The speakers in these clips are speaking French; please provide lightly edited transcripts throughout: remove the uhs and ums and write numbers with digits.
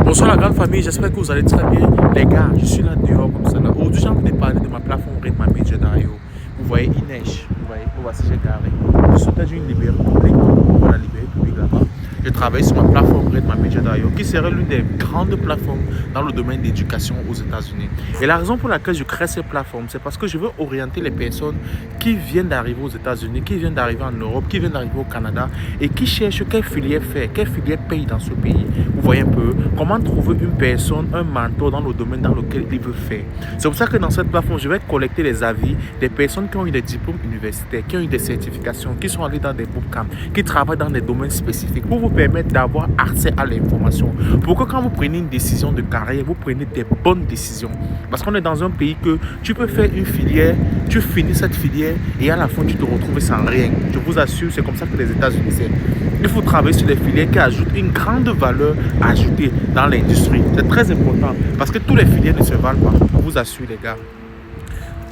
Bonsoir la grande famille, j'espère que vous allez très bien. Les gars, je suis là dehors comme ça. Aujourd'hui, j'ai envie de parler de ma plateforme Redma Media Dario. Vous voyez, il neige. Vous voyez, me voici, j'ai garé. Je suis dans une librairie publique. Voilà, la librairie publique là-bas. Je travaille sur ma plateforme Redma Media Dario, qui serait l'une des grandes plateformes dans le domaine d'éducation aux États-Unis. Et la raison pour laquelle je crée cette plateforme, c'est parce que je veux orienter les personnes qui viennent d'arriver aux États-Unis, qui viennent d'arriver en Europe, qui viennent d'arriver au Canada et qui cherchent quelle filière faire, quelle filière paye dans ce pays. Vous voyez un peu comment trouver une personne, un mentor dans le domaine dans lequel il veut faire. C'est pour ça que dans cette plateforme, je vais collecter les avis des personnes qui ont eu des diplômes universitaires, qui ont eu des certifications, qui sont allées dans des bootcamps, qui travaillent dans des domaines spécifiques pour vous permettre d'avoir accès à l'information. Pour que quand vous prenez une décision de carrière, vous prenez des bonnes décisions. Parce qu'on est dans un pays que tu peux faire une filière, tu finis cette filière et à la fin tu te retrouves sans rien. Je vous assure, c'est comme ça que les États-Unis c'est. Il faut travailler sur des filières qui ajoutent une grande valeur ajoutée dans l'industrie. C'est très important parce que tous les filières ne se valent pas. Je vous assure les gars.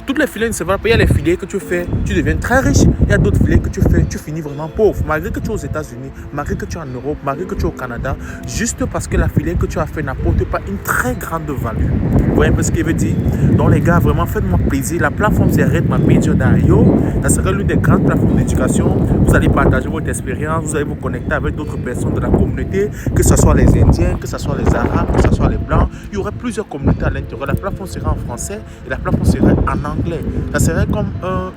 Toutes les filières ne se valent pas. Il y a les filières que tu fais, tu deviens très riche. Il y a d'autres filières que tu fais, tu finis vraiment pauvre. Malgré que tu es aux États-Unis, malgré que tu es en Europe, malgré que tu es au Canada, juste parce que la filière que tu as fait n'apporte pas une très grande valeur. Vous voyez un peu ce qu'il veut dire? Donc les gars, vraiment faites-moi plaisir. La plateforme c'est Redma Media Dario. Ça serait l'une des grandes plateformes d'éducation. Vous allez partager votre expérience, vous allez vous connecter avec d'autres personnes de la communauté, que ce soit les Indiens, que ce soit les Arabes, que ce soit les Blancs. Il y aurait plusieurs communautés à l'intérieur. La plateforme sera en français et la plateforme serait en anglais. Ça serait comme un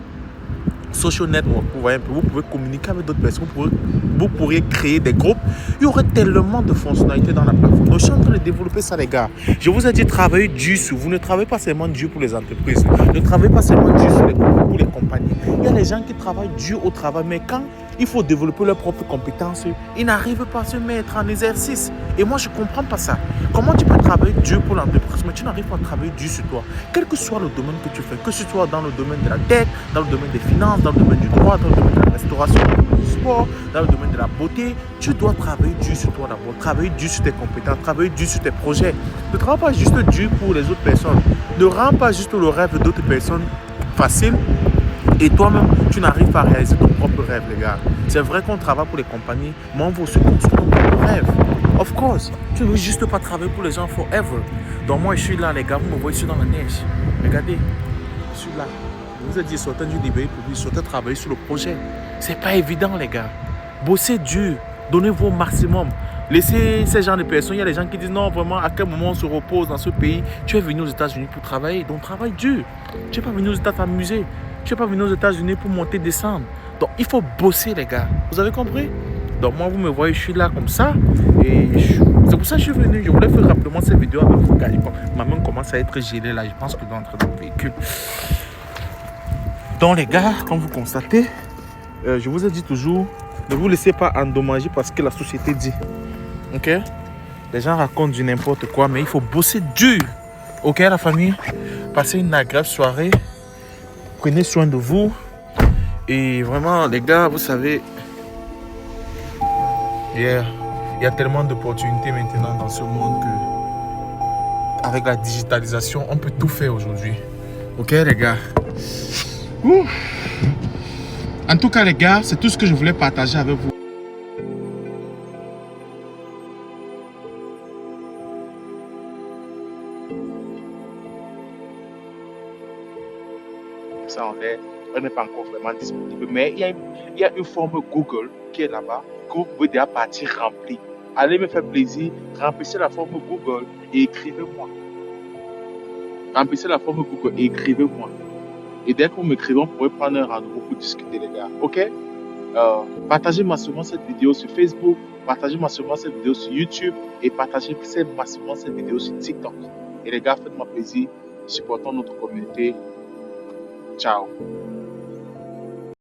social network. Vous voyez un peu, vous pouvez communiquer avec d'autres personnes, vous pourriez créer des groupes. Il y aurait tellement de fonctionnalités dans la plateforme. Donc, je suis en train de développer ça, les gars. Je vous ai dit, travaillez dur sur vous. Ne travaillez pas seulement dur pour les entreprises. Ne travaillez pas seulement dur pour les compagnies. Il y a des gens qui travaillent dur au travail, mais quand il faut développer leurs propres compétences, ils n'arrivent pas à se mettre en exercice. Et moi, je ne comprends pas ça. Comment tu peux travailler dur pour l'entreprise, mais tu n'arrives pas à travailler dur sur toi? Quel que soit le domaine que tu fais, que ce soit dans le domaine de la tech, dans le domaine des finances, dans le domaine du droit, dans le domaine de la restauration, dans le domaine du sport, dans le domaine de la beauté, tu dois travailler dur sur toi d'abord. Travailler dur sur tes compétences, travailler dur sur tes projets. Ne travaille pas juste dur pour les autres personnes. Ne rends pas juste le rêve d'autres personnes facile. Et toi-même, tu n'arrives pas à réaliser ton propre rêve, les gars. C'est vrai qu'on travaille pour les compagnies, mais on veut aussi construire ton propre rêve. Of course, tu ne veux juste pas travailler pour les gens forever. Donc moi, je suis là, les gars, vous me voyez, je suis dans la neige. Regardez, je suis là. Je vous ai dit, sortez du librairie publique, sortez travailler sur le projet. C'est pas évident, les gars. Bossez dur, donnez-vous au maximum. Laissez ces gens de personnes, il y a des gens qui disent non, vraiment, à quel moment on se repose dans ce pays? Tu es venu aux États-Unis pour travailler, donc travaille dur. Tu n'es pas venu aux États-Unis t'amuser. Tu n'es pas venu aux États-Unis pour monter, descendre. Donc, il faut bosser, les gars. Vous avez compris? Donc, moi, vous me voyez, je suis là comme ça. Et c'est pour ça que je suis venu. Je voulais faire rapidement cette vidéo avec vous, car ma main commence à être gelée là. Je pense que je dois entrer dans le véhicule. Donc, les gars, comme vous constatez, je vous ai dit toujours, ne vous laissez pas endommager parce que la société dit. Ok? Les gens racontent du n'importe quoi, mais il faut bosser dur. Ok, la famille? Passez une agréable soirée. Prenez soin de vous. Et vraiment, les gars, vous savez, il y a tellement d'opportunités maintenant dans ce monde que, avec la digitalisation, on peut tout faire aujourd'hui. Ok, les gars? Ouh. En tout cas, les gars, c'est tout ce que je voulais partager avec vous. Ça en est, elle n'est pas encore vraiment disponible, mais il y a une forme Google qui est là-bas que vous pouvez déjà partir remplir. Allez me faire plaisir, remplissez la forme Google et écrivez-moi. Remplissez la forme Google et écrivez-moi. Et dès que vous m'écrivez, on pourrait prendre un rendez-vous pour discuter, les gars. Ok? Partagez massivement cette vidéo sur Facebook, partagez massivement cette vidéo sur YouTube et partagez massivement cette vidéo sur TikTok. Et les gars, faites-moi plaisir, supportons notre communauté. Ciao.